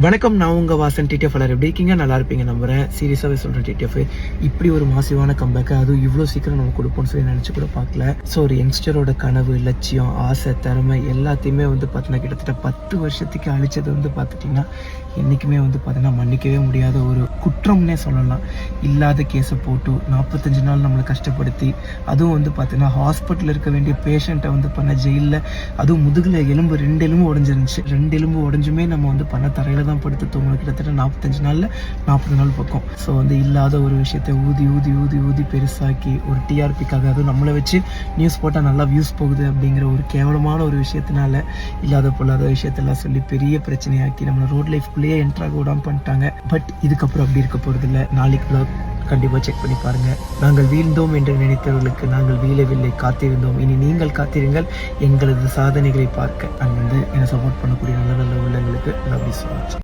வணக்கம், நான் உங்கள் வாசன். டிடிஎஃப் எல்லாரும் எப்படி இருக்கீங்க? நல்லா இருப்பீங்க நம்புறேன். சீரியஸாகவே சொல்கிறேன், டிடிஎஃப் இப்படி ஒரு மாசிவான கம்பேக்கை அதுவும் இவ்வளோ சீக்கிரம் நம்ம கொடுப்போம்னு சொல்லி நினச்சி கூட பார்க்கல. ஸோ ஒரு யங்ஸ்டரோட கனவு, லட்சியம், ஆசை, திறமை எல்லாத்தையுமே பார்த்தீங்கன்னா கிட்டத்தட்ட 10 வருஷத்துக்கு அழிச்சது பார்த்துட்டிங்கன்னா என்றைக்குமே பார்த்தீங்கன்னா மன்னிக்கவே முடியாத ஒரு குற்றம்னே சொல்லலாம். இல்லாத கேஸை போட்டு 45 நாள் நம்மளை கஷ்டப்படுத்தி, அதுவும் பார்த்தீங்கன்னா ஹாஸ்பிட்டலில் இருக்க வேண்டிய பேஷண்ட்டை பண்ண ஜெயிலில், அதுவும் முதுகில் எலும்பு 2 எலும்பு உடஞ்சிருந்துச்சு. 2 எலும்பு உடஞ்சுமே நம்ம பண்ண தரையில் தான் படுத்து தூங்கணும். கிட்டத்தட்ட 45 நாளில் 40 நாள் பக்கம். ஸோ இல்லாத ஒரு விஷயத்தை ஊதி ஊதி ஊதி ஊதி பெருசாக்கி ஒரு டிஆர்பிக்காக, அதுவும் நம்மளை வச்சு நியூஸ் போட்டால் நல்லா வியூஸ் போகுது அப்படிங்கிற ஒரு கேவலமான ஒரு விஷயத்தினால இல்லாத பொல்லாத விஷயத்தெல்லாம் சொல்லி பெரிய பிரச்சனையாக்கி நம்மளை ரோட் லைஃப்குள்ளேயே என்ட்ராக விடாமல் பண்ணிட்டாங்க. பட் இதுக்கப்புறம் அப்படி இருக்க போகிறதில்ல. நாளைக்கு வ்ளாக் கண்டிப்பாக செக் பண்ணி பாருங்கள். நாங்கள் வீழ்ந்தோம் என்று நினைத்தவர்களுக்கு நாங்கள் வீழவில்லை, காத்திருந்தோம். இனி நீங்கள் காத்திருங்கள் எங்களது சாதனைகளை பார்க்க. அண்ட் என்னை சப்போர்ட் பண்ணக்கூடிய நல்ல நல்ல உள்ளங்களுக்கு லவ் யூ ஸோ மச்.